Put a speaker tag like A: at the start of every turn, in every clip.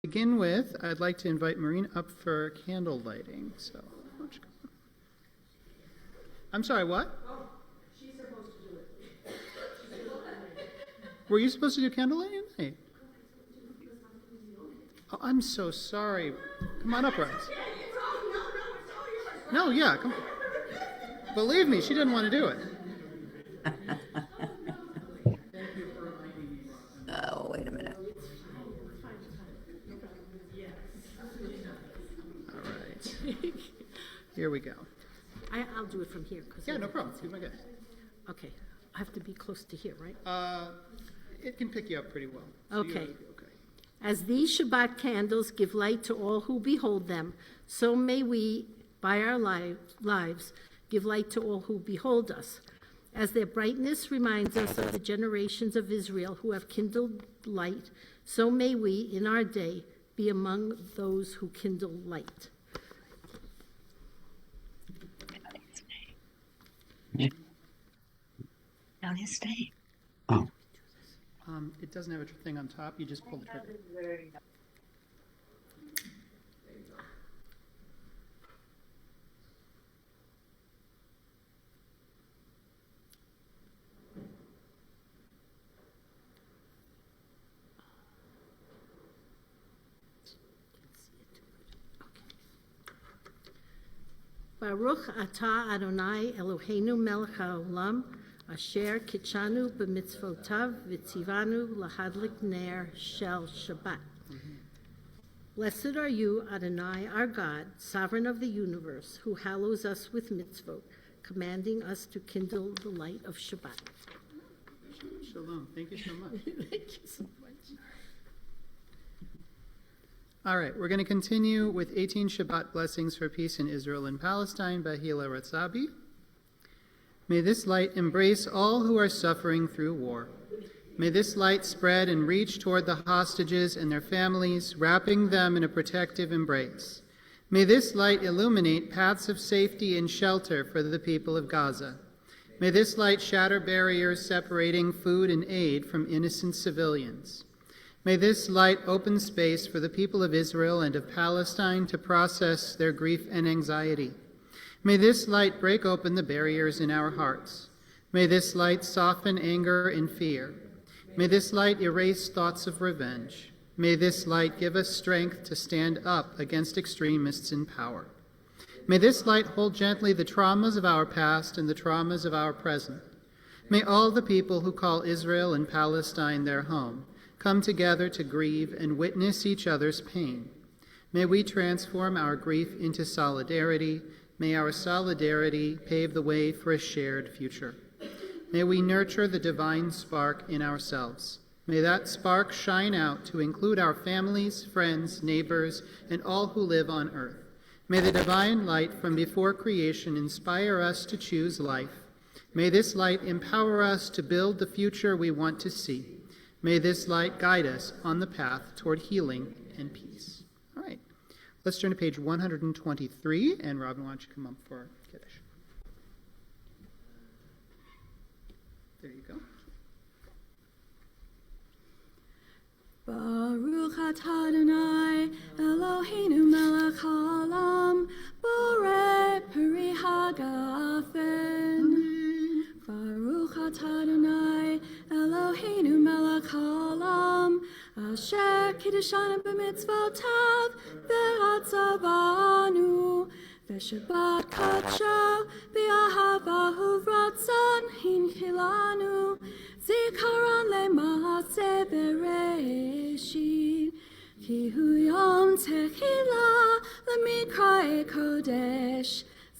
A: begin with, I'd like to invite Maureen up for candle lighting. So, I'm sorry, what?
B: Oh, she's supposed to do it.
A: Were you supposed to do candle lighting tonight? Oh, I'm so sorry. Come on up, Rose. No, yeah, come on. Believe me, she didn't want to do it.
C: Oh, wait a minute.
A: All right. Here we go.
B: I'll do it from here.
A: Yeah, no problem. Do my guess.
B: Okay. I have to be close to here, right?
A: It can pick you up pretty well. So
B: Okay.
A: okay.
B: As these Shabbat candles give light to all who behold them, so may we, by our lives, give light to all who behold us. As their brightness reminds us of the generations of Israel who have kindled light, so may we, in our day, be among those who kindle light.
C: Down his stay.
D: Oh.
A: It doesn't have a thing on top. You just pull the trigger.
B: Baruch atah Adonai Eloheinu melech haolam, asher kitshanu b'mitzvotav v'tzivanu lahadlik ner shel Shabbat. Blessed are you, Adonai, our God, sovereign of the universe, who hallows us with mitzvot, commanding us to kindle the light of Shabbat.
A: Shalom. Thank you so much.
B: Thank you so much.
A: All right, we're going to continue with 18 Shabbat blessings for peace in Israel and Palestine by Hila Ratzabi. May this light embrace all who are suffering through war. May this light spread and reach toward the hostages and their families, wrapping them in a protective embrace. May this light illuminate paths of safety and shelter for the people of Gaza. May this light shatter barriers separating food and aid from innocent civilians. May this light open space for the people of Israel and of Palestine to process their grief and anxiety. May this light break open the barriers in our hearts. May this light soften anger and fear. May this light erase thoughts of revenge. May this light give us strength to stand up against extremists in power. May this light hold gently the traumas of our past and the traumas of our present. May all the people who call Israel and Palestine their home come together to grieve and witness each other's pain. May we transform our grief into solidarity. May our solidarity pave the way for a shared future. May we nurture the divine spark in ourselves. May that spark shine out to include our families, friends, neighbors, and all who live on earth. May the divine light from before creation inspire us to choose life. May this light empower us to build the future we want to see. May this light guide us on the path toward healing and peace. All right, let's turn to page 123, and Robin, why don't you come up for Kiddush? There you go.
E: Baruch atah Adonai Eloheinu melech haolam borei peri hagafen. Baruch atah Adonai Eloheinu melech haolam asher kiddushanu b'mitzvotav ve'atzavanu v'shabbat kadsho b'ahavahu v'ratzon hinchilanu zikaron le'maaseh bereshit ki hu yom techila lemikra'e kodesh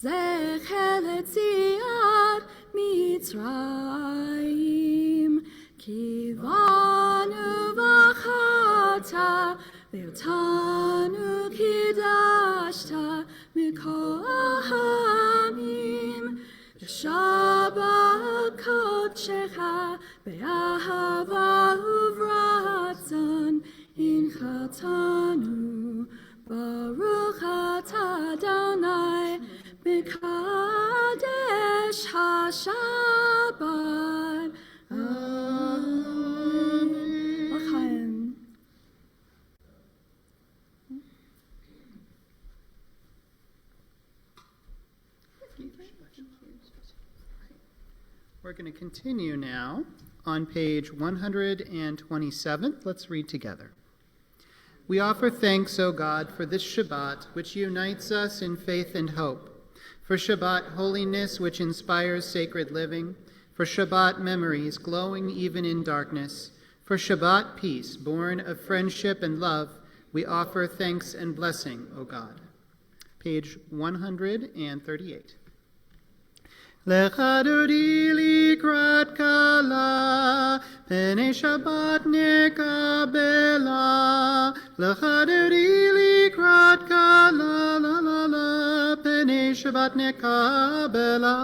E: zecher letziat Mitzrayim kivanu v'achata ve'otanu kidashta mikol ha'amim v'shabbat kodshecha be'ahava uvratzon inchatanu Baruch atah Adonai Mekadesh HaShabbat. Amen.
A: We're going to continue now on page 127. Let's read together. We offer thanks, O God, for this Shabbat, which unites us in faith and hope, for Shabbat holiness, which inspires sacred living, for Shabbat memories glowing even in darkness, for Shabbat peace, born of friendship and love. We offer thanks and blessing, O God. Page 138. Lecha dodi likrat kala, pene Shabbat nekabela. Lecha dodi likrat kala, la la la, pene Shabbat nekabela.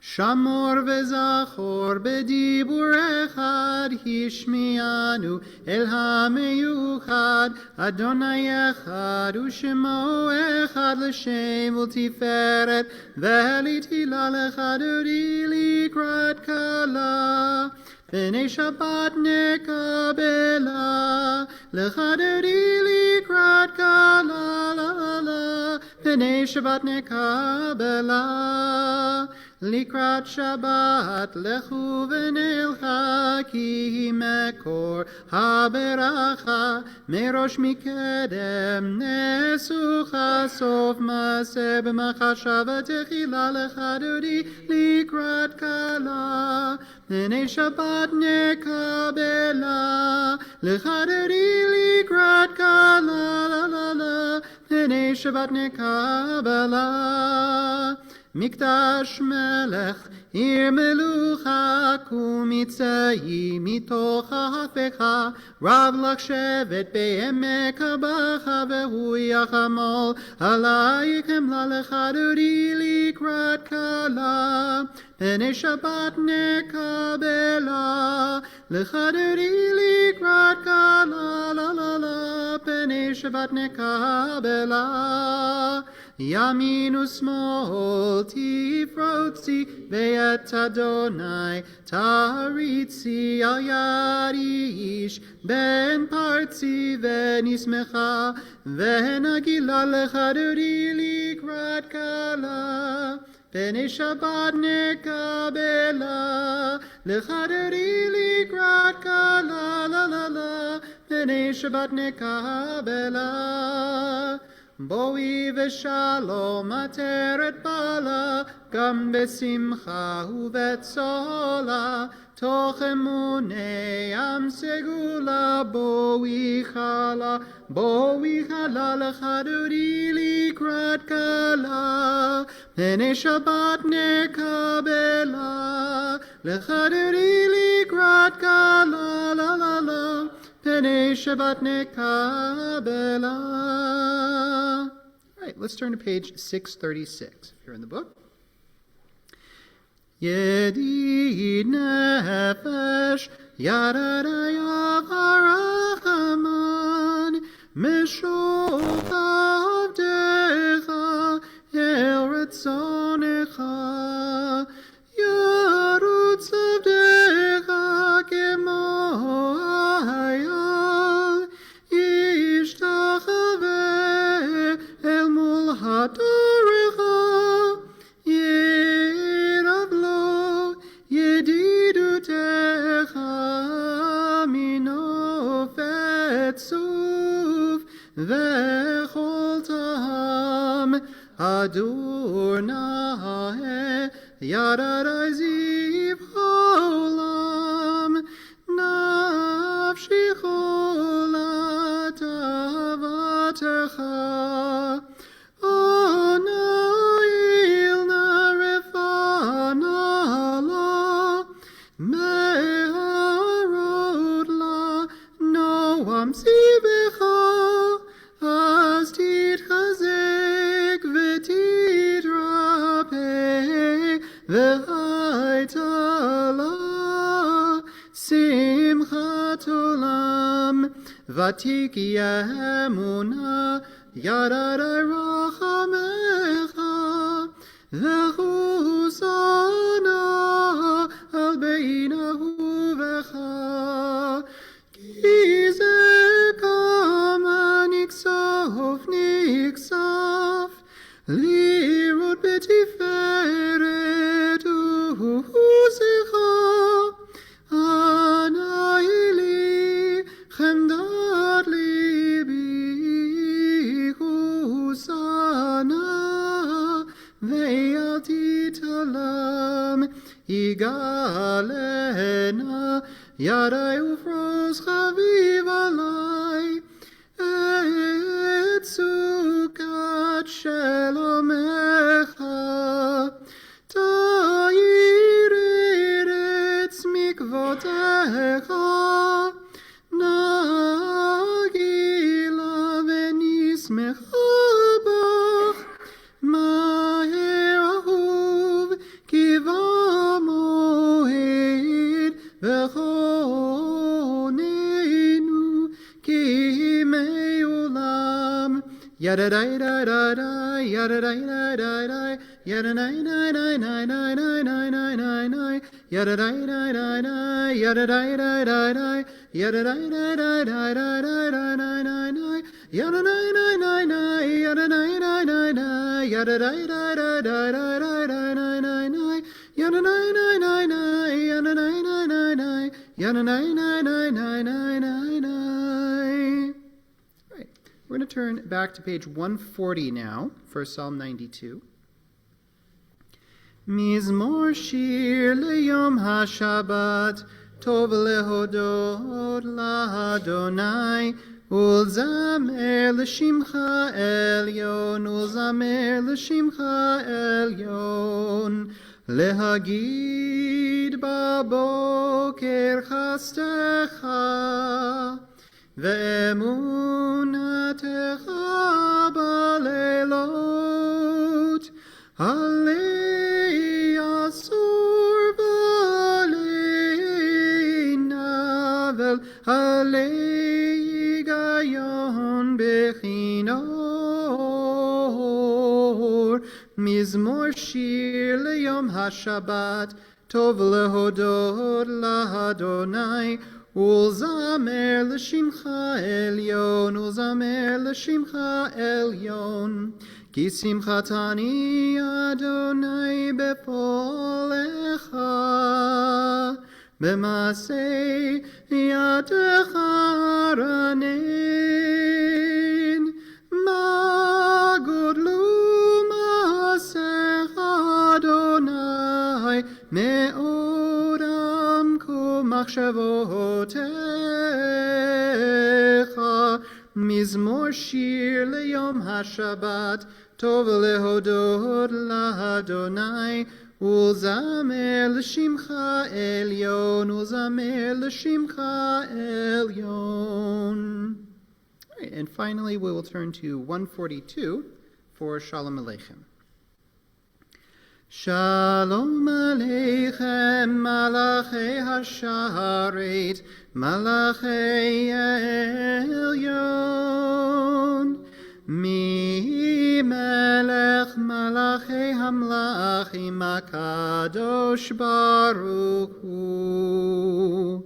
A: Shamor vezachor bedibur echad, hishmianu el hameyuchad. Adonai echad u'shemo echad l'shem ultiferet, ve'litila lecha dodi likrat kala. B'nei Shabbat nekabela, lecha dodi likrat kala, la la la. B'nei Shabbat nekabela. Likrat Shabbat lechu v'nelcha, ki mekor haberacha, merosh mikedem nesucha, sof maseh b'machashava techila lecha dodi likrat kala. B'nei Shabbat nekabela, lecha dodi likrat kala, la la la. B'nei Shabbat nekabela. Mikdash melech ir melucha kumitzei mitocha hafecha rav lach shevet be'emek habacha vehu yachamol alaykem lalecha dodi likrat kala. B'nei Shabbat nekabela, lecha dodi likrat kala, la la la. B'nei Shabbat nekabela. Yamin u'smol tifrotzi ve'et Adonai taritzi al yad ish ben partzi ve'nismecha ve'nagila lecha dodi likrat kala. B'nei Shabbat nekabela, lecha dodi likrat kala, la la la. B'nei Shabbat nekabela. Boi v'shalom ateret bala, gam besimcha uvetzola, toch emunei am segula. Boi chala lecha dodi likrat kala. B'nei Shabbat nekabela, lecha dodi likrat kala, la la la. B'nei Shabbat nekabela. All right, let's turn to page 636, if you're in the book. Yedid nefesh yadadai avarachaman meshot avdecha el retzonecha yarutz avdecha kemo hayal ishtachaveh el mul hatorecha yeravlo yedidutecha minofet suf vechol tam adornae yadadai ziv olam nafshi cholat avatecha. Onail narefana la meharot la noam sibecha as titchazek v'titrape v'haitala simchat olam v'tiki emuna yadadai rachamecha v'chusana al beinahu v'cha ki ze kama niksof niksaf lirut betiferet Yigalena Yadai ufros chaviv alai Et sukat shelomecha Ta'ir eretz mikvotecha Nagila venismecha bach Maher ahuv kiva moed v'chonenu ki me'olam Yadadai-dai-dai-dai, yadadai-dai-dai-dai, yadadai-dai-dai-dai-dai-dai-dai-dai, yadadai-dai-dai-dai, yadadai-dai-dai-dai, yadadai-dai-dai-dai-dai-dai-dai-dai, yadadai-dai-dai-dai, yadadai-dai-dai-dai, yadadai-dai-dai-dai-dai-dai-dai, yadadai-dai-dai-dai, yadadai-dai-dai-dai, yadadai-dai-dai-dai-dai-dai. We're going to turn back to page 140 now for Psalm 92. Mizmor shir leyom hashabat tov lehodot lahadonai ulzamer l'shimcha elyon ulzamer l'shimcha elyon lehagid baboker chastecha ואמונתך בלילות, עלי אסור ועלי נבל, עלי היגיון בכינור. מזמור שיר ליום השבת, טוב להודות לאדוני, ולזמר לשמך עליון, ולזמר לשמך עליון. כי שמחתני אדוני בפועלך, במעשה ידך רנן. מה גודלו מעשיך אדוני, מאוד עמקו מחשבותיך. מזמור שיר ליום השבת, טוב להודות לאדוני, ולזמר לשמך עליון, ולזמר לשמך עליון. And finally, we will turn to 142 for Shalom Aleichem. Shalom Aleichem, Malachei Hasharet, Malachei Elyon. Mi Melech Malachei Hamlachim HaKadosh Baruch Hu.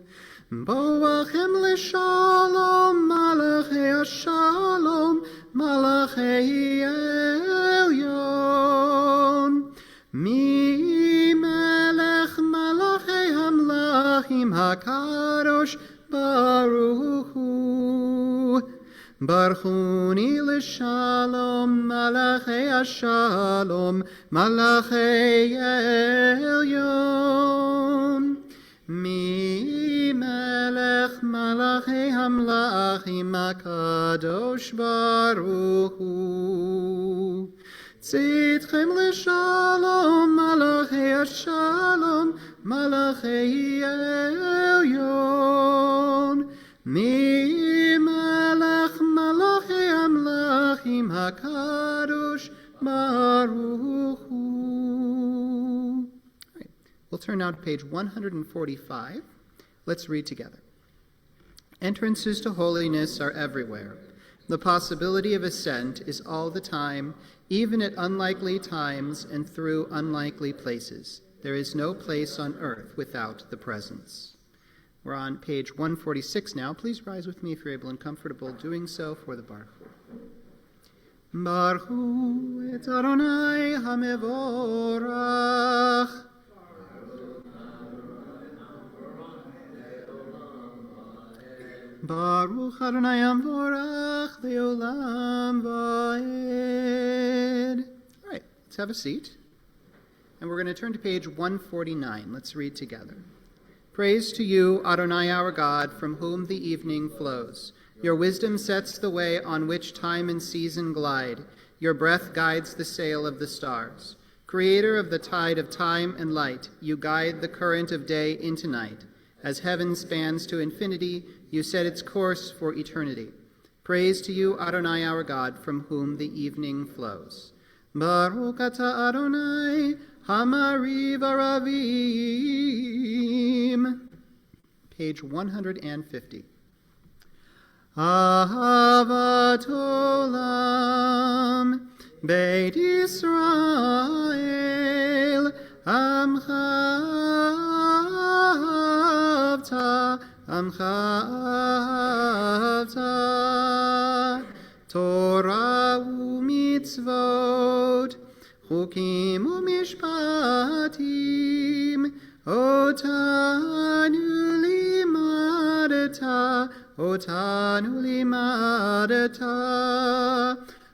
A: Boachem L'Shalom, Malachei Hashalom, Malachei Elyon. Mi Melech Malachei Hamlachim HaKadosh Baruch Hu. Barchuni L'Shalom, Malachei Hashalom, Malachei Elyon. Mi Melech Malachei Hamlachim HaKadosh Baruch Hu. Tzitchem L'Shalom, Malachei Hashalom, Malachei Elyon. Mi Melech Malachei Hamlachim HaKadosh Baruch Hu. We'll turn now to page 145. Let's read together. Entrances to holiness are everywhere. The possibility of ascent is all the time, even at unlikely times and through unlikely places. There is no place on earth without the presence. We're on page 146 now. Please rise with me if you're able and comfortable doing so for the Baruch Hu. Baruch Hu et Adonai HaMevorach. Baruch Adonai HaMevorach Le'olam Va'ed. All right, let's have a seat. And we're going to turn to page 149. Let's read together. Praise to you, Adonai our God, from whom the evening flows. Your wisdom sets the way on which time and season glide. Your breath guides the sail of the stars. Creator of the tide of time and light, you guide the current of day into night. As heaven spans to infinity, you set its course for eternity. Praise to you, Adonai our God, from whom the evening flows. Baruch atah Adonai, Hamariv Aravim. Page 150. Ahavat Olam, Beit Yisrael, Amcha Avta, Torah u'mitzvot, Chukim u'mishpatim, Otanu limadata,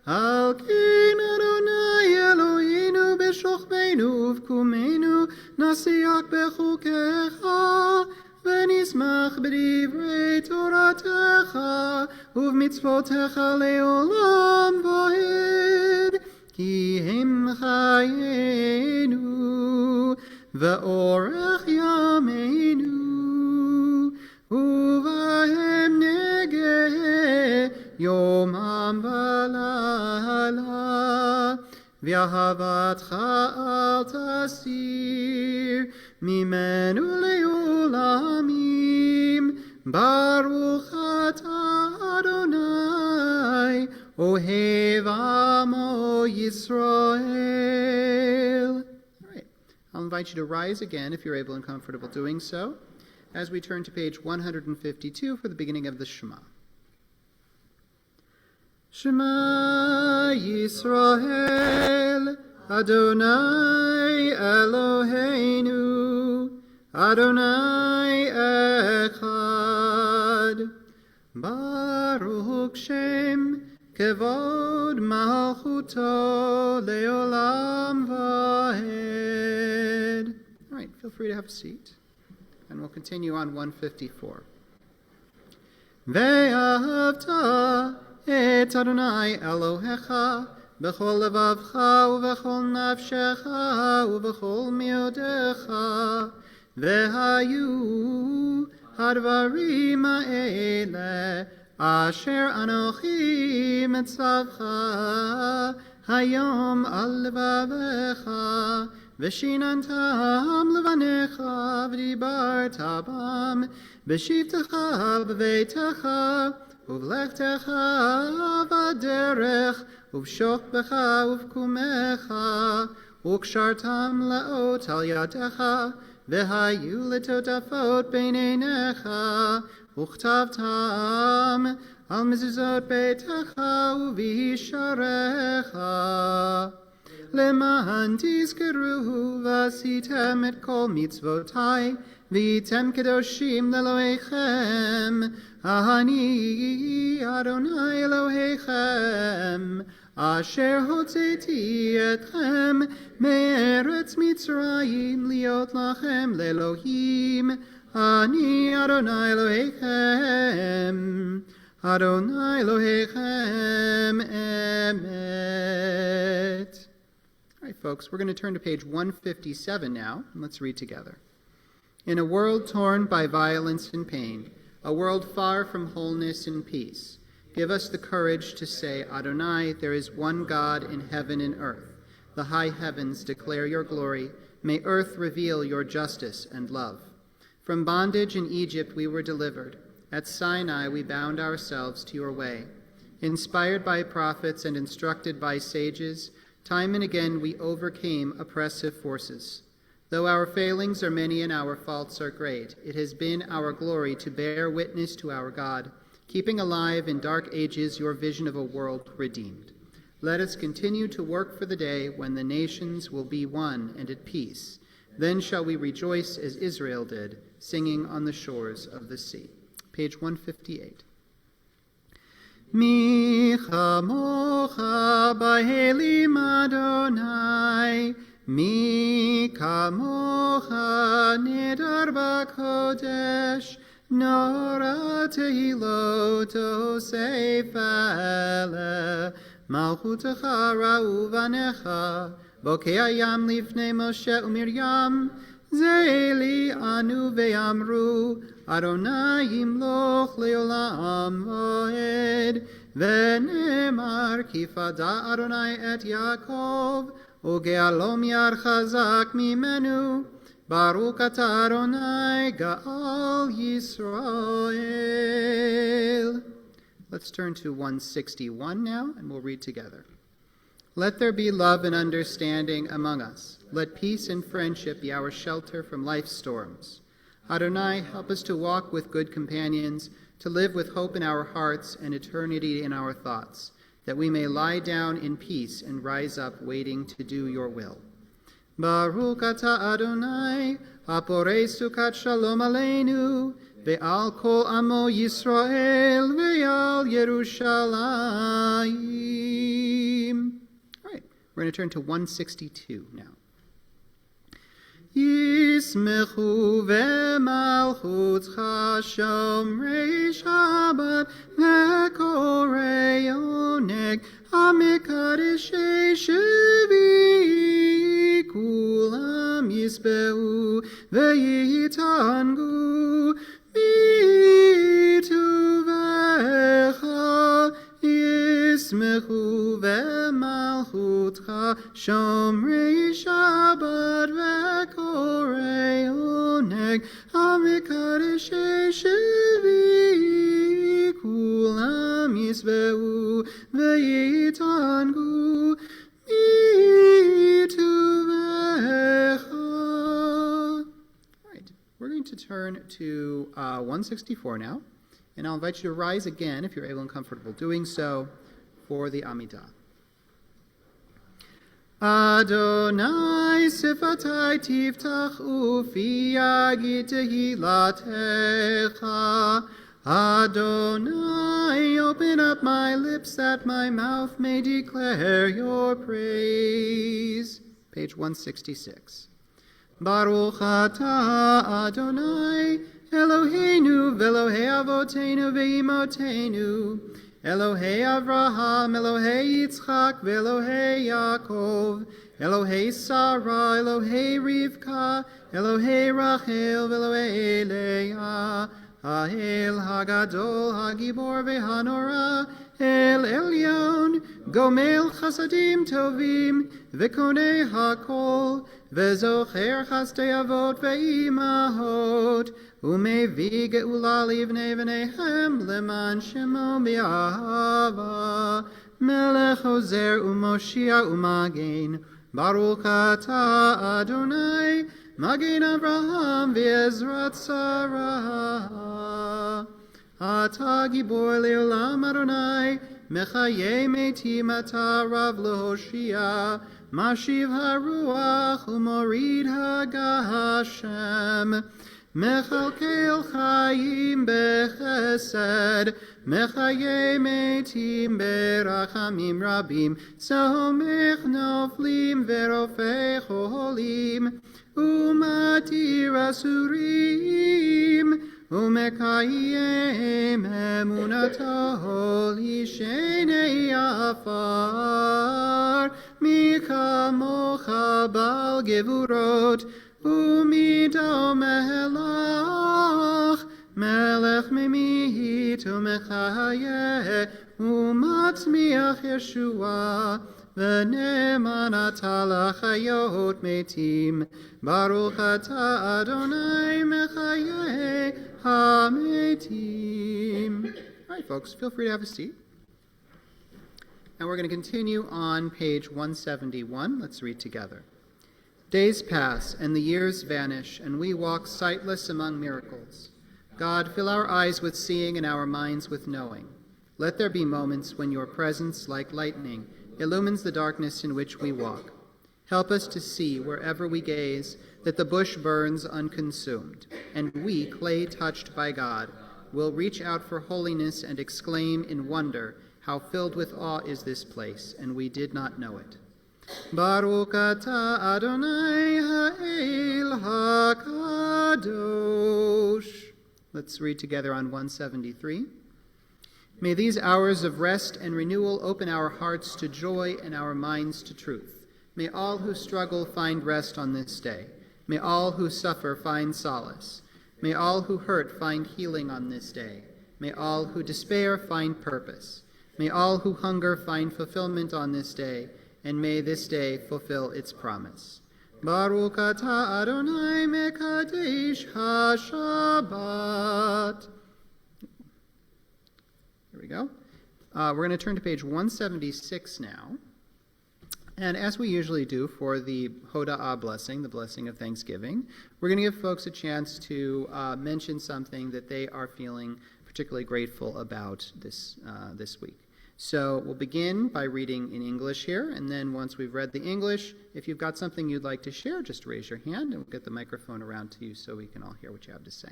A: Al ken Adonai Eloheinu b'shochbeinu u'v'kumenu, nasiach b'chukecha, ונשמח בדברי תורתך ובמצוותיך לעולם ועד, כי הם חיינו ואורך ימינו, ובהם נגה יומם ולילה, ואהבתך אל תסיר ממנו לעולמים. ברוך אתה אדוני אוהב עמו Yisrael. All right. I'll invite you to rise again if you're able and comfortable doing so as we turn to page 152 for the beginning of the Shema. Shema Yisrael, Adonai Eloheinu, Adonai Echad. Baruch Shem Kevod Malchuto Leolam Vahed. All right, feel free to have a seat. And we'll continue on 154. Ve'ahavta et Adonai Elohecha b'chol levavcha u'b'chol nafshecha u'b'chol miodecha, ve'hayu hadvarim ha'ele asher anochi metzavcha hayom al levavecha, v'shinantam levanecha v'dibarta bam b'shivtecha b'veitecha ובלכתך בדרך, ובשוכבך ובקומך, וקשרתם לאות על ידך, והיו לטוטפות בין עיניך, וכתבתם על מזוזות ביתך ובישעריך. למען תזכרו ועשיתם את כל מצוותי, והייתם קדושים לאלוהיכם, אני אדוני אלוהיכם, אשר הוצאתי אתכם מארץ מצרים להיות לכם לאלוהים, אני אדוני אלוהיכם, אדוני אלוהיכם emet. All right, folks, we're going to turn to page 157 now, and let's read together. In a world torn by violence and pain, a world far from wholeness and peace, give us the courage to say, Adonai, there is one God in heaven and earth. The high heavens declare your glory. May earth reveal your justice and love. From bondage in Egypt we were delivered. At Sinai we bound ourselves to your way. Inspired by prophets and instructed by sages, time and again we overcame oppressive forces. Though our failings are many and our faults are great, it has been our glory to bear witness to our God, keeping alive in dark ages your vision of a world redeemed. Let us continue to work for the day when the nations will be one and at peace. Then shall we rejoice as Israel did, singing on the shores of the sea. Page 158. Mi chamocha b'helim Adonai, mi kamocha nidar b'kodesh, nora tehilot osefele, malchutecha ra'u vanecha, bokei hayam lifnei Moshe u'Miriam, Zeli anu ve'amru, Adonai yimloch leolam v'ed, v'nemar kifada Adonai et Yaakov, uge'alom yad chazak mimenu, Baruch atah Adonai Ga'al Yisrael. Let's turn to 161 now, and we'll read together. Let there be love and understanding among us. Let peace and friendship be our shelter from life's storms. Adonai, help us to walk with good companions, to live with hope in our hearts and eternity in our thoughts, that we may lie down in peace and rise up waiting to do your will. Baruch atah Adonai, haporei sukat shalom aleinu, ve'al kol amo Yisrael, ve'al Yerushalayim. We're going to turn to 162 now. Yismechu ve'malchutcha shomrei Shabbat ve'korei oneg hamekadeshei shvi kulam yisbehu ve'yitangu mituvecha Yismechu ve'malchutcha shomrei Shabbat ve'korei oneg hamekadeshei shvi kulam yisbehu ve'yitangu mituvecha. All right, we're going to turn to 164 now. And I'll invite you to rise again, if you're able and comfortable doing so, for the Amidah. Adonai sifatai tiftach ufi yagid tehilatecha. Adonai, open up my lips that my mouth may declare your praise. Page 166. Baruch atah Adonai, Eloheinu ve'Elohei avoteinu ve'imotenu, Elohei Avraham, Elohei Yitzchak, ve'Elohei Yaakov, Elohei Sarah, Elohei Rivka, Elohei Rachel, ve'Elohei Leah, Ha'el Hagadol, Hagibor ve'Hanora, El Elyon, Gomel Chasadim Tovim, ve'Konei Hakol, ve'Zocher Chasdei Avot ve'Imahot, Umevi ge'ula livnei v'neihem leman shemo b'ahava, melech ozer u'moshia u'magen, Baruch atah Adonai, magen Avraham v'ezrat Sarah. Atah gibor le'olam Adonai, mechayei metim atah rav lehoshia, mashiv haruach u'morid hagashem. Mechalkel chayim bechesed, mechayei metim berachamim rabim, somech noflim verofei cholim, umatir asurim, umekayem emunato lishenei afar, mikamocha bal gevurot, Umido melech, melech mimit umechaye, umatzmiach Yeshua, v'neman atah lachayot metim, Baruch atah Adonai mechaye hametim. All right, folks, feel free to have a seat. And we're going to continue on page 171. Let's read together. Days pass, and the years vanish, and we walk sightless among miracles. God, fill our eyes with seeing and our minds with knowing. Let there be moments when your presence, like lightning, illumines the darkness in which we walk. Help us to see, wherever we gaze, that the bush burns unconsumed, and we, clay touched by God, will reach out for holiness and exclaim in wonder, how filled with awe is this place, and we did not know it. Baruch atah Adonai ha'el hakadosh. Let's read together on 173. May these hours of rest and renewal open our hearts to joy and our minds to truth. May all who struggle find rest on this day. May all who suffer find solace. May all who hurt find healing on this day. May all who despair find purpose. May all who hunger find fulfillment on this day, and may this day fulfill its promise. Baruch atah Adonai mekadesh ha-Shabbat. Here we go. We're going to turn to page 176 now. And as we usually do for the Hoda'ah blessing, the blessing of Thanksgiving, we're going to give folks a chance to mention something that they are feeling particularly grateful about this week. So we'll begin by reading in English here, and then once we've read the English, if you've got something you'd like to share, just raise your hand, and we'll get the microphone around to you so we can all hear what you have to say.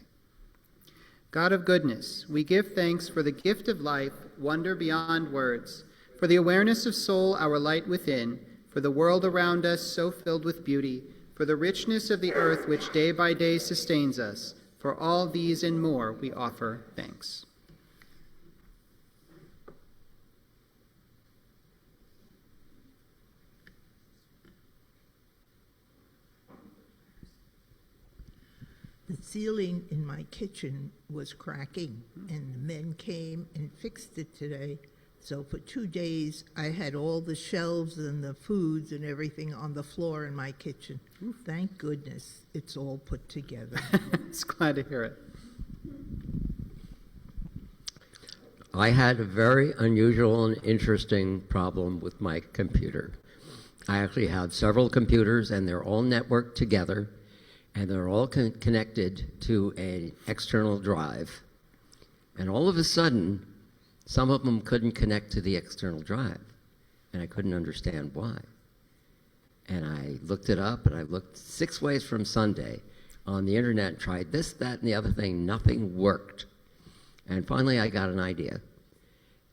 A: God of goodness, we give thanks for the gift of life, wonder beyond words, for the awareness of soul, our light within, for the world around us so filled with beauty, for the richness of the earth which day by day sustains us. For all these and more we offer thanks.
D: The ceiling in my kitchen was cracking, and the men came and fixed it today. So for 2 days, I had all the shelves and the foods and everything on the floor in my kitchen. Thank goodness it's all put together.
A: It's glad to hear it.
F: I had a very unusual and interesting problem with my computer. I actually have several computers, and they're all networked together, and they're all connected to an external drive. And all of a sudden, some of them couldn't connect to the external drive, and I couldn't understand why. And I looked it up, and I looked 6 ways from Sunday on the internet, tried this, that, and the other thing. Nothing worked. And finally, I got an idea.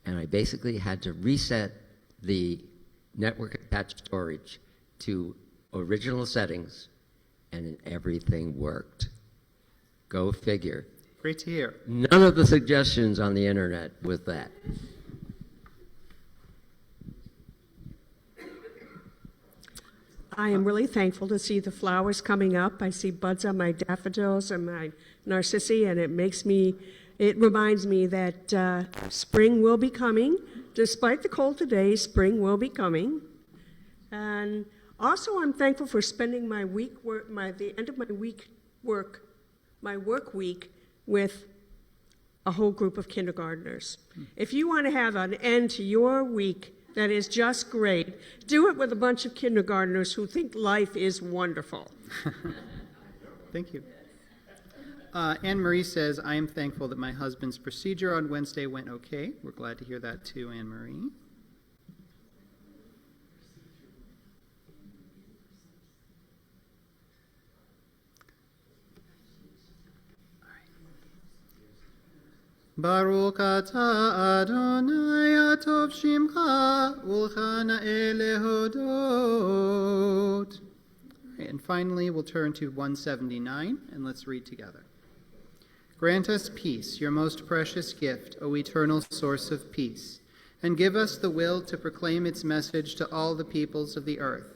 F: And I basically had to reset the network-attached storage to original settings, and everything worked. Go figure.
A: Great to hear.
F: None of the suggestions on the internet was that.
G: I am really thankful to see the flowers coming up. I see buds on my daffodils and my narcissi, and it reminds me that spring will be coming. Despite the cold today, spring will be coming. And also, I'm thankful for spending the end of my work week with a whole group of kindergartners. If you want to have an end to your week that is just great, do it with a bunch of kindergartners who think life is wonderful.
A: Thank you. Anne-Marie says, I am thankful that my husband's procedure on Wednesday went okay. We're glad to hear that too, Anne-Marie. Baruch atah Adonai atov shimcha ulchana'eh lehodot. And finally, we'll turn to 179, and let's read together. Grant us peace, your most precious gift, O eternal source of peace, and give us the will to proclaim its message to all the peoples of the earth.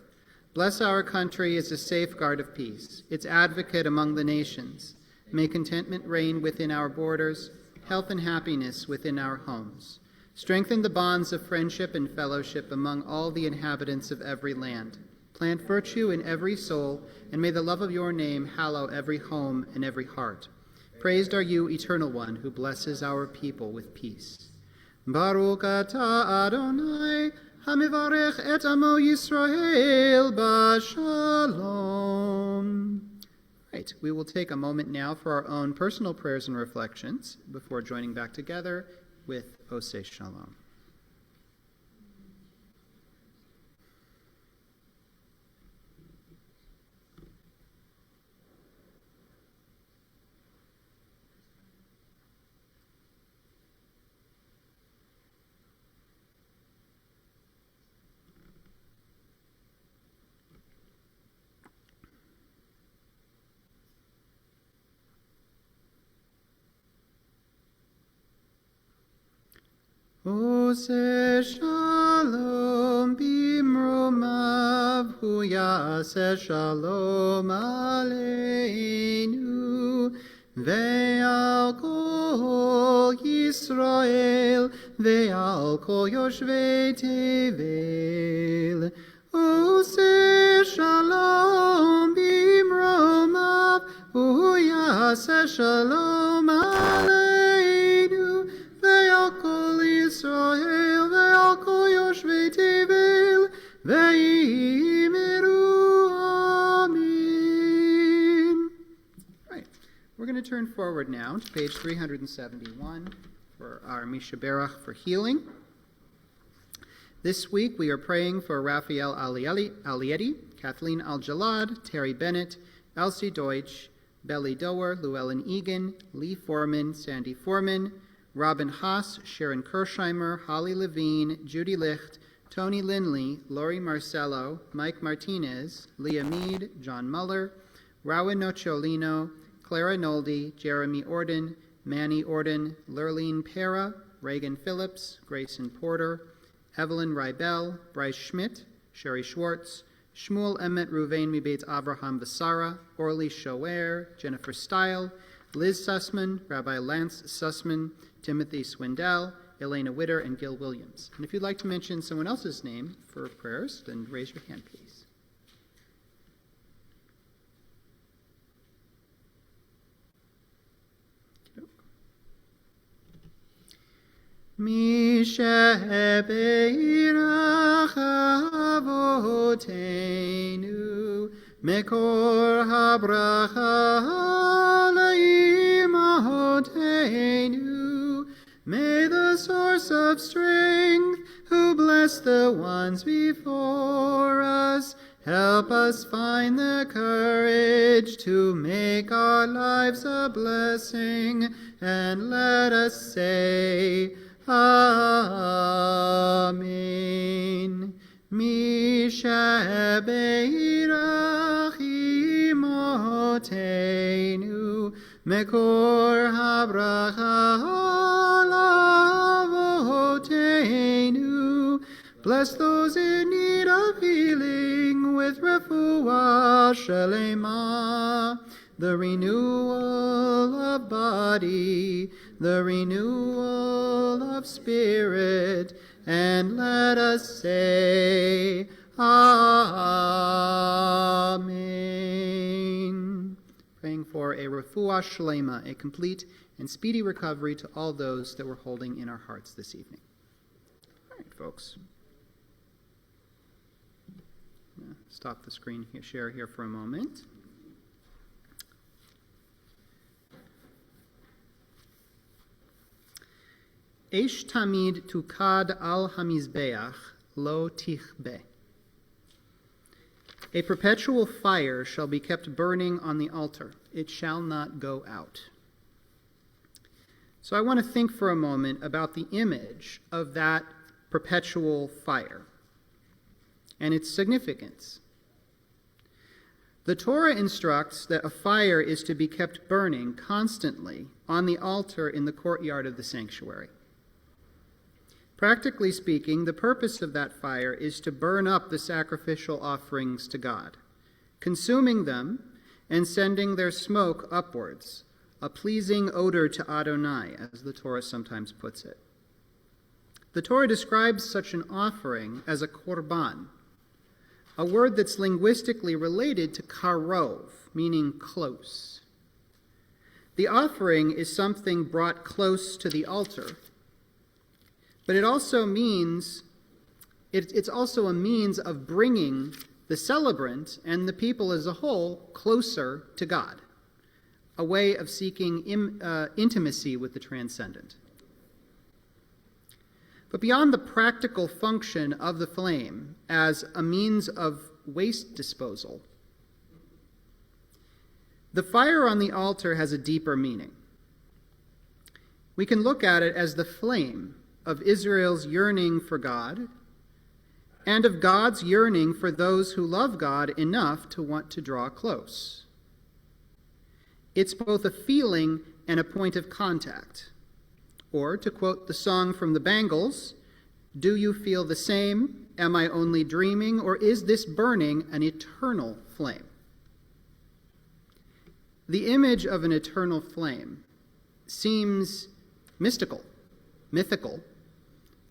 A: Bless our country as a safeguard of peace, its advocate among the nations. May contentment reign within our borders, health and happiness within our homes. Strengthen the bonds of friendship and fellowship among all the inhabitants of every land. Plant virtue in every soul, and may the love of your name hallow every home and every heart. Praised are you, Eternal One, who blesses our people with peace. Baruch atah Adonai, hamivarech et amo Yisrael b'shalom. Right, we will take a moment now for our own personal prayers and reflections before joining back together with Oseh Shalom. Ose shalom bimromav, hu yaseh shalom aleinu, ve'al kol Yisrael, ve'al kol yoshvei tevel. Ose shalom bimromav, hu yaseh shalom aleinu, ve'al kol Yisrael, ve'al kol yoshvei tevel, ve'imiru amin. Right. We're going to turn forward now to page 371 for our Mishaberach for healing. This week we are praying for Raphael Alietti, Kathleen Al-Jalad, Terry Bennett, Elsie Deutsch, Belly Dower, Llewellyn Egan, Lee Foreman, Sandy Foreman, Robin Haas, Sharon Kirshheimer, Holly Levine, Judy Licht, Tony Lindley, Lori Marcello, Mike Martinez, Leah Mead, John Muller, Rowan Nociolino, Clara Noldi, Jeremy Orden, Manny Orden, Lurleen Pera, Reagan Phillips, Grayson Porter, Evelyn Rybel, Bryce Schmidt, Sherry Schwartz, Shmuel Emmet Ruvain Mibet Abraham Vasara, Orly Shower, Jennifer Stile, Liz Sussman, Rabbi Lance Sussman, Timothy Swindell, Elena Witter, and Gil Williams. And if you'd like to mention someone else's name for prayers, then raise your hand, please. Mi shebeirach avoteinu, mekor habracha leimahotenu. May the source of strength, who bless the ones before us, help us find the courage to make our lives a blessing, and let us say, Amen. Mi shebeirach imotenu, mekor habracha lavotenu. Bless those in need of healing with refuah shelema, the renewal of body, the renewal of spirit, and let us say, Amen. Praying for a refuah shlema, a complete and speedy recovery to all those that we're holding in our hearts this evening. All right, folks. Stop the screen share here for a moment. Eish tamid tukad al hamizbeach lo tichbe. A perpetual fire shall be kept burning on the altar. It shall not go out. So I want to think for a moment about the image of that perpetual fire and its significance. The Torah instructs that a fire is to be kept burning constantly on the altar in the courtyard of the sanctuary. Practically speaking, the purpose of that fire is to burn up the sacrificial offerings to God, consuming them and sending their smoke upwards, a pleasing odor to Adonai, as the Torah sometimes puts it. The Torah describes such an offering as a korban, a word that's linguistically related to karov, meaning close. The offering is something brought close to the altar, but it also means, it's also a means of bringing the celebrant and the people as a whole closer to God, a way of seeking intimacy with the transcendent. But beyond the practical function of the flame as a means of waste disposal, the fire on the altar has a deeper meaning. We can look at it as the flame of Israel's yearning for God and of God's yearning for those who love God enough to want to draw close. It's both a feeling and a point of contact, Or, to quote the song from the Bangles, do you feel the same? Am I only dreaming? Or is this burning an eternal flame? The image of an eternal flame seems mystical, mythical,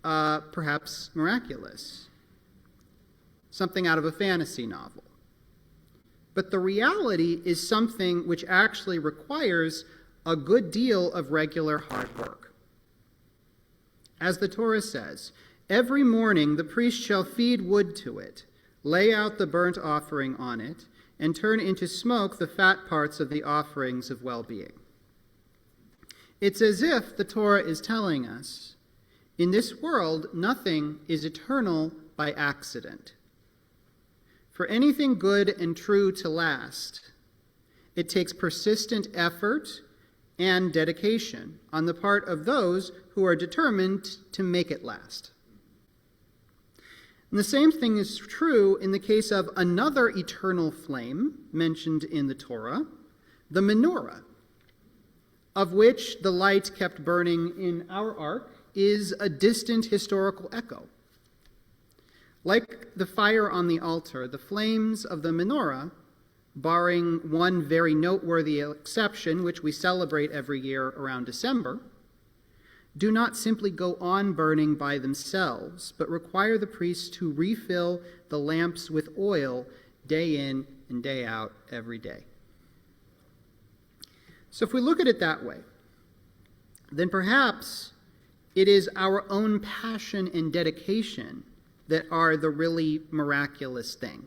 A: perhaps miraculous, something out of a fantasy novel. But the reality is something which actually requires a good deal of regular hard work. As the Torah says, every morning the priest shall feed wood to it, lay out the burnt offering on it, and turn into smoke the fat parts of the offerings of well-being. It's as if the Torah is telling us, in this world, nothing is eternal by accident. For anything good and true to last, it takes persistent effort and dedication on the part of those who are determined to make it last. And the same thing is true in the case of another eternal flame mentioned in the Torah, the menorah, of which the light kept burning in our ark is a distant historical echo. Like the fire on the altar, the flames of the menorah, barring one very noteworthy exception, which we celebrate every year around December, do not simply go on burning by themselves, but require the priests to refill the lamps with oil day in and day out every day. So if we look at it that way, then perhaps it is our own passion and dedication that are the really miraculous thing.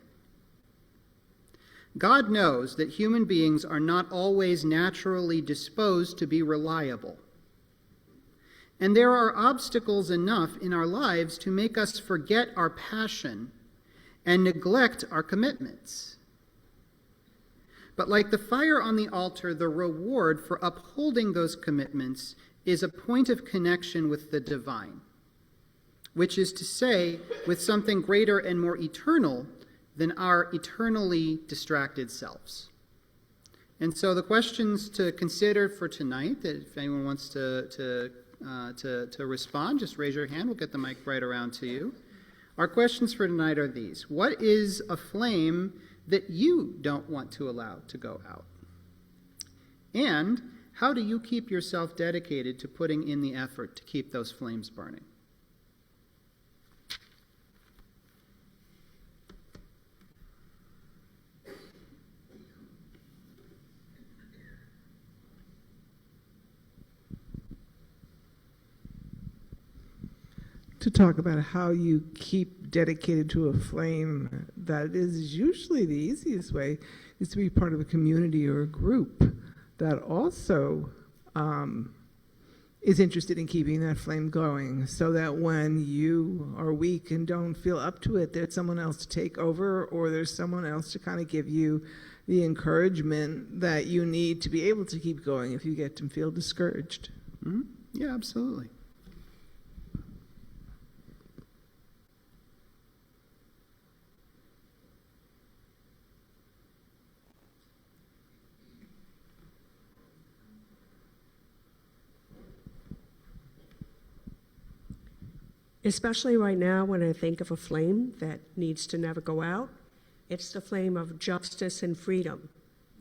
A: God knows that human beings are not always naturally disposed to be reliable. And there are obstacles enough in our lives to make us forget our passion and neglect our commitments. But like the fire on the altar, the reward for upholding those commitments is a point of connection with the divine, which is to say, with something greater and more eternal than our eternally distracted selves. And so the questions to consider for tonight, that if anyone wants to respond, just raise your hand. We'll get the mic right around to you. Our questions for tonight are these. What is a flame that you don't want to allow to go out? And how do you keep yourself dedicated to putting in the effort to keep those flames burning?
H: To talk about how you keep dedicated to a flame, that is usually the easiest way, is to be part of a community or a group that also is interested in keeping that flame going, so that when you are weak and don't feel up to it, there's someone else to take over, or there's someone else to kind of give you the encouragement that you need to be able to keep going if you get to feel discouraged.
A: Mm-hmm. Yeah, absolutely.
G: Especially right now when I think of a flame that needs to never go out, it's the flame of justice and freedom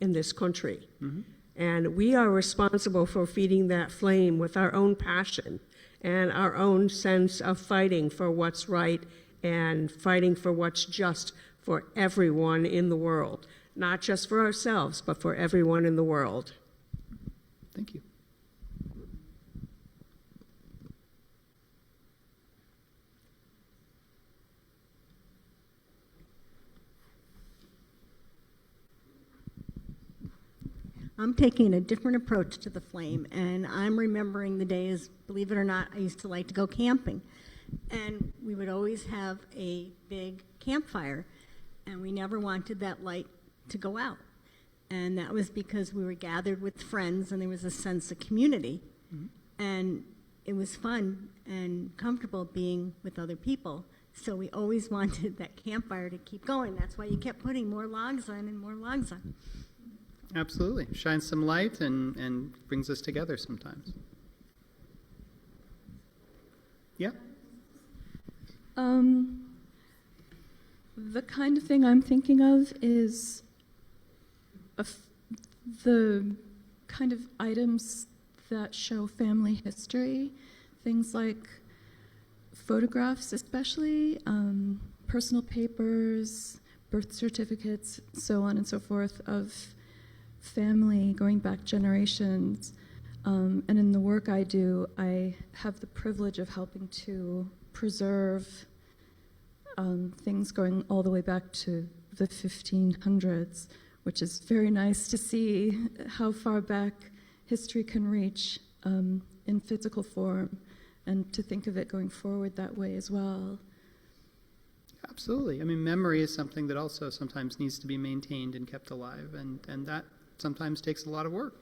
G: in this country. Mm-hmm. And we are responsible for feeding that flame with our own passion and our own sense of fighting for what's right and fighting for what's just for everyone in the world. Not just for ourselves, but for everyone in the world.
A: Thank you.
C: I'm taking a different approach to the flame, and I'm remembering the days, believe it or not, I used to like to go camping. And we would always have a big campfire, and we never wanted that light to go out. And that was because we were gathered with friends, and there was a sense of community. Mm-hmm. And it was fun and comfortable being with other people. So we always wanted that campfire to keep going. That's why you kept putting more logs on and more logs on.
A: Absolutely. Shines some light and brings us together sometimes. Yeah.
E: The kind of thing I'm thinking of is the kind of items that show family history, things like photographs especially, personal papers, birth certificates, so on and so forth, of family going back generations. And in the work I do, I have the privilege of helping to preserve things going all the way back to the 1500s, which is very nice to see how far back history can reach in physical form, and to think of it going forward that way as well.
A: Absolutely. I mean, memory is something that also sometimes needs to be maintained and kept alive, and that sometimes takes a lot of work.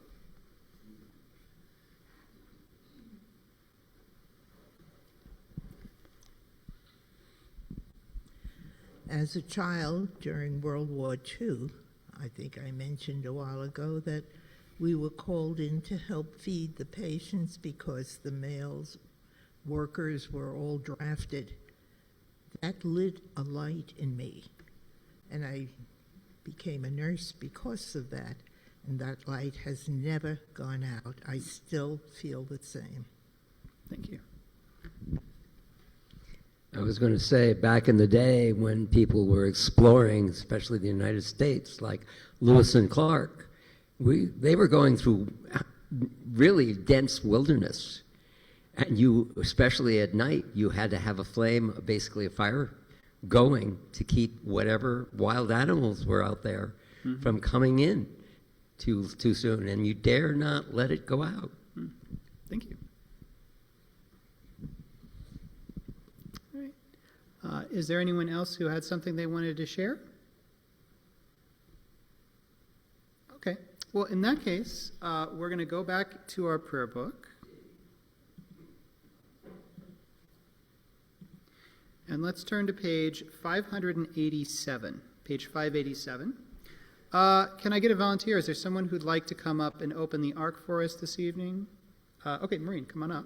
D: As a child during World War II, I think I mentioned a while ago that we were called in to help feed the patients because the male workers were all drafted. That lit a light in me, and I became a nurse because of that, and that light has never gone out. I still feel the same.
A: Thank you.
F: I was going to say, back in the day when people were exploring, especially the United States, like Lewis and Clark, they were going through really dense wilderness. And you, especially at night, you had to have a flame, basically a fire, going to keep whatever wild animals were out there from coming in too soon. And you dare not let it go out.
A: Thank you. Is there anyone else who had something they wanted to share? Okay. Well, in that case, we're going to go back to our prayer book. And let's turn to page 587. Page 587. Can I get a volunteer? Is there someone who'd like to come up and open the ark for us this evening? Okay, Maureen, come on up.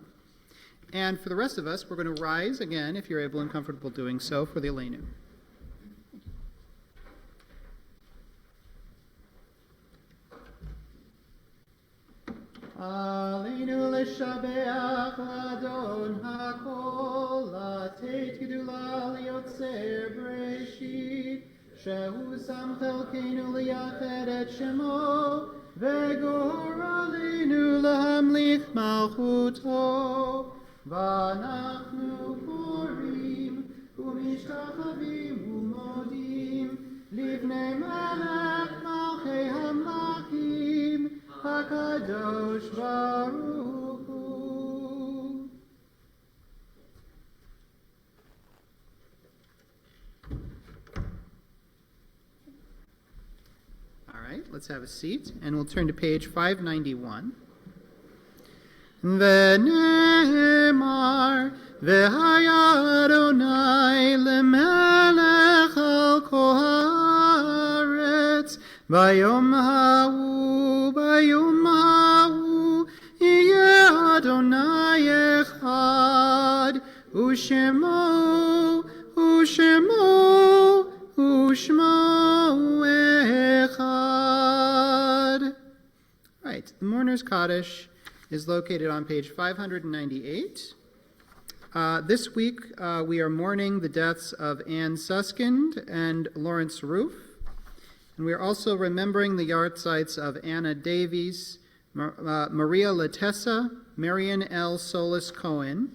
A: And for the rest of us, we're going to rise again, if you're able and comfortable doing so, for the Aleinu. Aleinu l'shabeach l'adon hakol, l'teit gedula liotzer breshit, shehu sam chelkeinu liyached et shemo, v'gor aleinu lahamlich malchuto. ואנחנו קוראים ומשתחווים ומודים לפני מלך מלכי המלכים הקדוש ברוך הוא. All right, let's have a seat, and we'll turn to page 591. ונאמר, והיה אדוני למלך על כל הארץ, ביום ההוא יהיה אדוני אחד, ושמו אחד. Right, the Mourner's Kaddish is located on page 598. This week, we are mourning the deaths of Anne Suskind and Lawrence Roof. And we are also remembering the yahrzeits of Anna Davies, Maria Latessa, Marion L. Solis Cohen,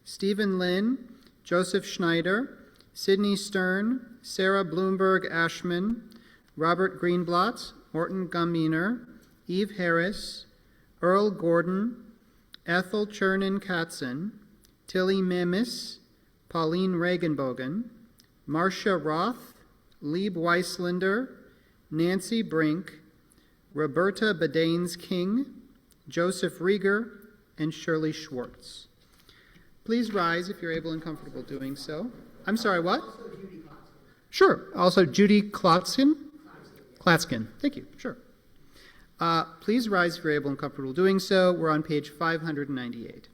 A: Stephen Lynn, Joseph Schneider, Sidney Stern, Sarah Bloomberg Ashman, Robert Greenblatt, Morton Guminer, Eve Harris, Earl Gordon, Ethel Chernin Katzen, Tilly Memis, Pauline Regenbogen, Marcia Roth, Lieb Weislinder, Nancy Brink, Roberta Badanes King, Joseph Rieger, and Shirley Schwartz. Please rise if you're able and comfortable doing so. I'm sorry, what? Sure. Also Judy Klotzkin? Klatskin. Thank you. Sure. Please rise if you're able and comfortable doing so. We're on page 598.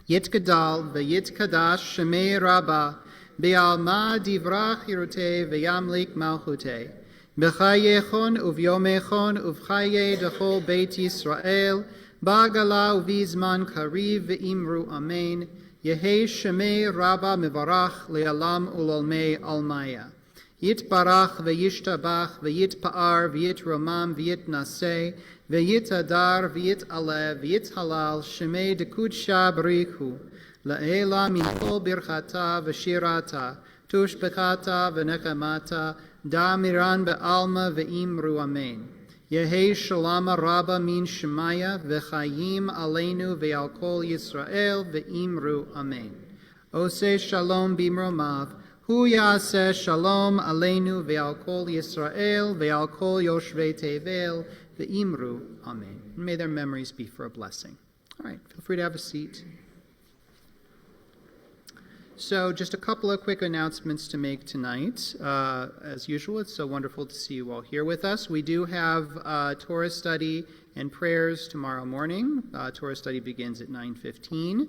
A: Yitgadal v'yitkadash shemei rabba, be'alma divrach hirute v'yamlik malchute. B'chayechon uvyomechon uvchaye dechol beit Yisrael, ba'gala uvizman kariv v'imru amen. Yehi shemei rabba mevarach le'alam ulolmei almaya. Yitbarach v'yishtabach v'yitpa'ar v'yitromam v'yitnaseh v'yitadar v'yitaleh v'yithalal shemei dekudsha b'richu la'ela min kol birchata v'shirata tushbechata v'nechamata da'miran be'alma v'imru amen. Yehi shalama rabba min shemaya v'chayim aleinu ve'al kol Yisrael v'imru amen. Oseh shalom bimromav. Hu yaseh shalom aleinu ve'al kol Yisrael ve'al kol yoshvei tevel ve'imru amen. And may their memories be for a blessing. All right, feel free to have a seat. So just a couple of quick announcements to make tonight. As usual, it's so wonderful to see you all here with us. We do have Torah study and prayers tomorrow morning. Torah study begins at 9:15.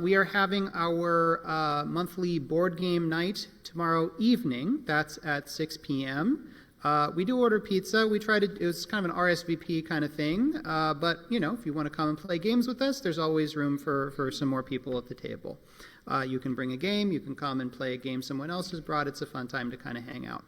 A: We are having our monthly board game night tomorrow evening. That's at 6 p.m. We do order pizza. We try to, it's kind of an RSVP kind of thing. But, you know, if you want to come and play games with us, there's always room for some more people at the table. You can bring a game. You can come and play a game someone else has brought. It's a fun time to kind of hang out.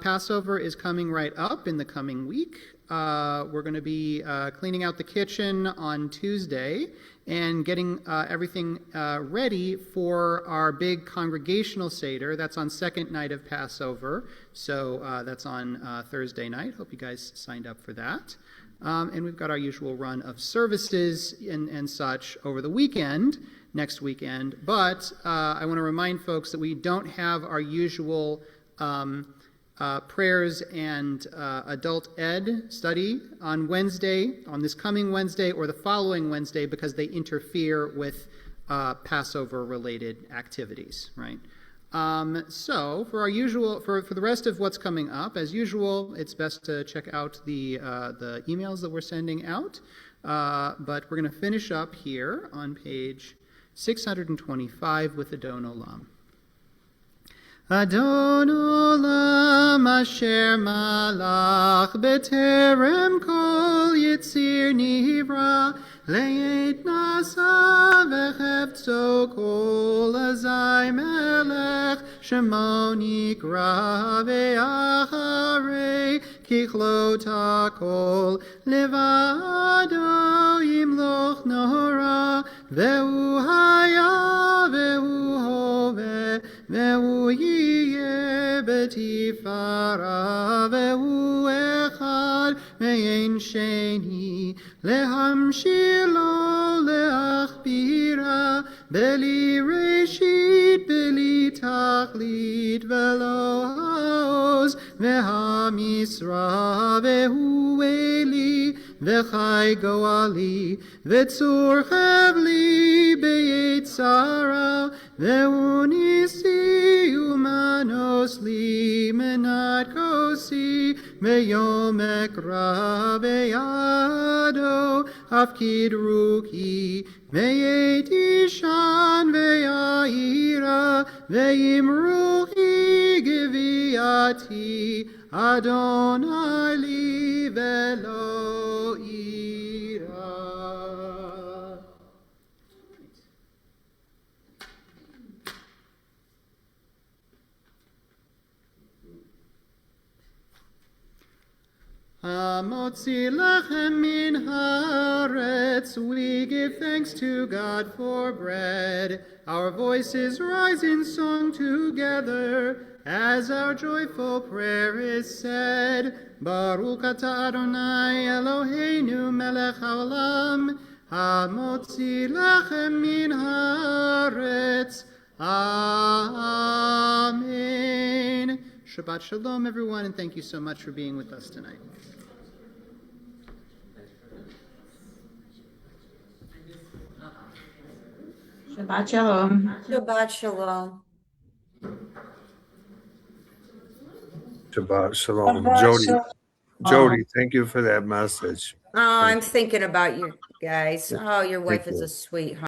A: Passover is coming right up in the coming week. We're going to be cleaning out the kitchen on Tuesday and getting everything ready for our big congregational Seder. That's on second night of Passover. So that's on Thursday night. Hope you guys signed up for that. And we've got our usual run of services and such over the weekend, next weekend. But I want to remind folks that we don't have our usual prayers and adult ed study on Wednesday, on this coming Wednesday or the following Wednesday, because they interfere with Passover-related activities, right? So for our usual, for the rest of what's coming up, as usual, it's best to check out the emails that we're sending out. But we're going to finish up here on page 625 with Adon Olam. Adon Olam asher malach beterem kol yitzir nivra le'et nasa v'chefzo kol azai melech shemo nikra ve'acharei kichlot hakol levado yimloch nora ve'u haya ve'u hove ve'u yeh betifara ve'u echad ve'en sheni lehamshir lo leachbira beli reshit beli tachlit ve'lo haoz ve'hamisra ve'hu eli ve'chai goali ve'tzur chavli be'yetzara ve'u nisi umanos li menat kosi ve'yom ekra ve'yado afkid ruki ve'yetishan ve'yahira ve'imruchi geviati Adonai li ve'lo ira. Hamotzi lachem min haaretz, we give thanks to God for bread. Our voices rise in song together, as our joyful prayer is said. Baruch atah Adonai Eloheinu melech haolam, hamotzi lachem min haaretz. Amen. Shabbat shalom, everyone, and thank you so much for being with us tonight.
I: Shabbat shalom.
J: Shabbat shalom.
K: Shabbat shalom.
J: Shabbat
K: Jody,
J: shalom.
K: Jody, thank you for that message.
J: Oh, I'm thinking about you guys. Oh, your wife is
F: you.
J: a sweetheart.